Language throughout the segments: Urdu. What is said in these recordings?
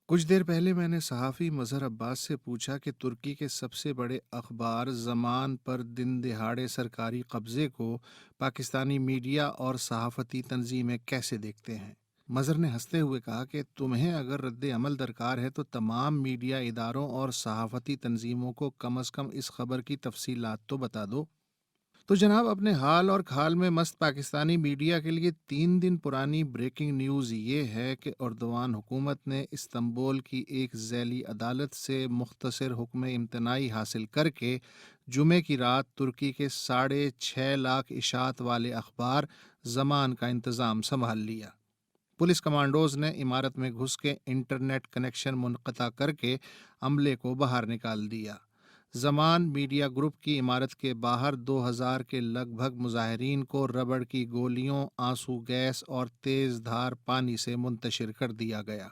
کچھ دیر پہلے میں نے صحافی مظہر عباس سے پوچھا کہ ترکی کے سب سے بڑے اخبار زمان پر دن دہاڑے سرکاری قبضے کو پاکستانی میڈیا اور صحافتی تنظیمیں کیسے دیکھتے ہیں۔ مظہر نے ہنستے ہوئے کہا کہ تمہیں اگر رد عمل درکار ہے تو تمام میڈیا اداروں اور صحافتی تنظیموں کو کم از کم اس خبر کی تفصیلات تو بتا دو۔ تو جناب، اپنے حال اور کھال میں مست پاکستانی میڈیا کے لیے 3 دن پرانی بریکنگ نیوز یہ ہے کہ اردوان حکومت نے استنبول کی ایک ذیلی عدالت سے مختصر حکم امتناعی حاصل کر کے جمعے کی رات ترکی کے 6.5 لاکھ اشاعت والے اخبار زمان کا انتظام سنبھال لیا۔ پولیس کمانڈوز نے عمارت میں گھس کے انٹرنیٹ کنیکشن منقطع کر کے عملے کو باہر نکال دیا۔ زمان میڈیا گروپ کی عمارت کے باہر 2000 کے لگ بھگ مظاہرین کو ربڑ کی گولیوں، آنسو گیس اور تیز دھار پانی سے منتشر کر دیا گیا۔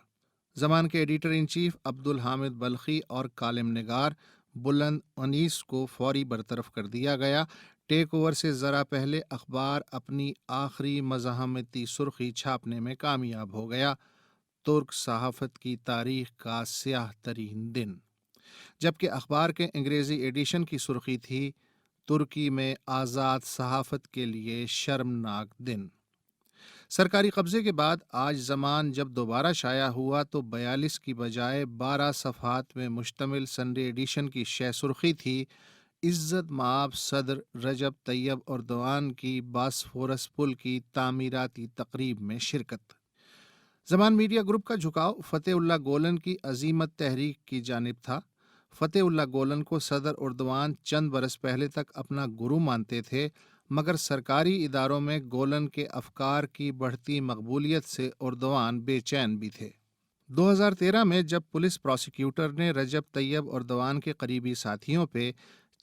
زمان کے ایڈیٹر ان چیف عبدالحامد بلخی اور کالم نگار بلند انیس کو فوری برطرف کر دیا گیا۔ ٹیک اوور سے ذرا پہلے اخبار اپنی آخری مزاحمتی سرخی چھاپنے میں کامیاب ہو گیا۔ ترک صحافت کی تاریخ کا سیاہ ترین دن۔ جبکہ اخبار کے انگریزی ایڈیشن کی سرخی تھی، ترکی میں آزاد صحافت کے لیے شرمناک دن۔ سرکاری قبضے کے بعد آج زمان جب دوبارہ شائع ہوا تو 42 کی بجائے 12 صفحات میں مشتمل سنڈے ایڈیشن کی شہ سرخی تھی: عزت مآب صدر رجب طیب اردوان کی باسفورس پل کی تعمیراتی تقریب میں شرکت۔ زمان میڈیا گروپ کا جھکاؤ فتح اللہ گولن کی عظیمت تحریک کی جانب تھا۔ فتح اللہ گولن کو صدر اردوان چند برس پہلے تک اپنا گرو مانتے تھے، مگر سرکاری اداروں میں گولن کے افکار کی بڑھتی مقبولیت سے اردوان بے چین بھی تھے۔ 2013 میں جب پولیس پراسیکیوٹر نے رجب طیب اردوان کے قریبی ساتھیوں پہ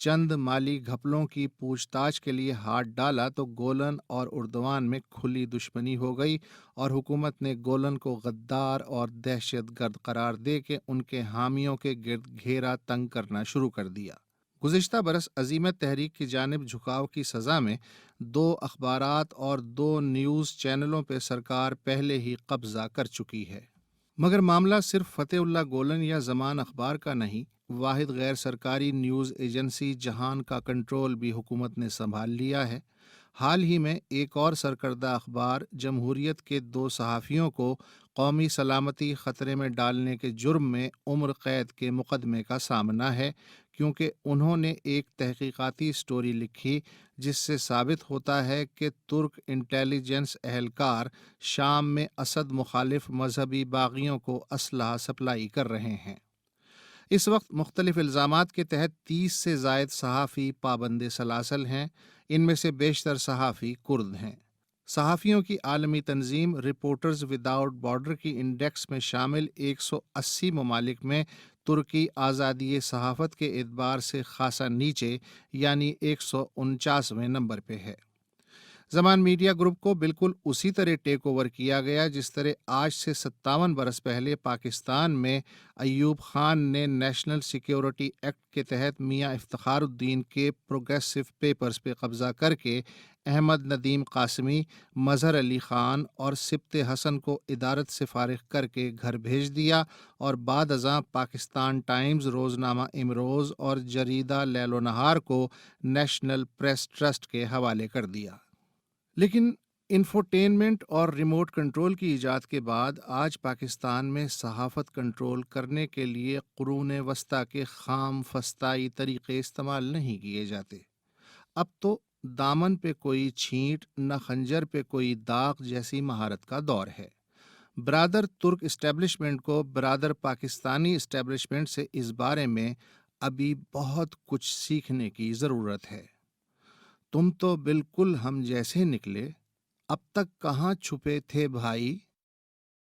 چند مالی گھپلوں کی پوچھ تاچھ کے لیے ہاتھ ڈالا تو گولن اور اردوان میں کھلی دشمنی ہو گئی اور حکومت نے گولن کو غدار اور دہشت گرد قرار دے کے ان کے حامیوں کے گرد گھیرا تنگ کرنا شروع کر دیا۔ گزشتہ برس عظیمت تحریک کی جانب جھکاؤ کی سزا میں 2 اخبارات اور 2 نیوز چینلوں پہ سرکار پہلے ہی قبضہ کر چکی ہے۔ مگر معاملہ صرف فتح اللہ گولن یا زمان اخبار کا نہیں، واحد غیر سرکاری نیوز ایجنسی جہان کا کنٹرول بھی حکومت نے سنبھال لیا ہے۔ حال ہی میں ایک اور سرکردہ اخبار جمہوریت کے 2 صحافیوں کو قومی سلامتی خطرے میں ڈالنے کے جرم میں عمر قید کے مقدمے کا سامنا ہے، کیونکہ انہوں نے ایک تحقیقاتی سٹوری لکھی جس سے ثابت ہوتا ہے کہ ترک انٹیلیجنس اہلکار شام میں اسد مخالف مذہبی باغیوں کو اسلحہ سپلائی کر رہے ہیں۔ اس وقت مختلف الزامات کے تحت 30 سے زائد صحافی پابند سلاسل ہیں، ان میں سے بیشتر صحافی کرد ہیں۔ صحافیوں کی عالمی تنظیم رپورٹرز وداؤٹ بارڈر کی انڈیکس میں شامل 180 ممالک میں ترکی آزادی صحافت کے اعتبار سے خاصا نیچے، یعنی 149ویں نمبر پہ ہے۔ زمان میڈیا گروپ کو بالکل اسی طرح ٹیک اوور کیا گیا جس طرح آج سے 57 برس پہلے پاکستان میں ایوب خان نے نیشنل سیکیورٹی ایکٹ کے تحت میاں افتخار الدین کے پروگریسو پیپرز پہ قبضہ کر کے احمد ندیم قاسمی، مظہر علی خان اور سبط حسن کو ادارت سے فارغ کر کے گھر بھیج دیا اور بعد ازاں پاکستان ٹائمز، روزنامہ امروز اور جریدہ لیل و نہار کو نیشنل پریس ٹرسٹ کے حوالے کر دیا۔ لیکن انفوٹینمنٹ اور ریموٹ کنٹرول کی ایجاد کے بعد آج پاکستان میں صحافت کنٹرول کرنے کے لیے قرون وسطیٰ کے خام فسطائی طریقے استعمال نہیں کیے جاتے۔ اب تو دامن پہ کوئی چھینٹ نہ خنجر پہ کوئی داغ جیسی مہارت کا دور ہے۔ برادر ترک اسٹیبلشمنٹ کو برادر پاکستانی اسٹیبلشمنٹ سے اس بارے میں ابھی بہت کچھ سیکھنے کی ضرورت ہے۔ تم تو بالکل ہم جیسے نکلے، اب تک کہاں چھپے تھے بھائی؟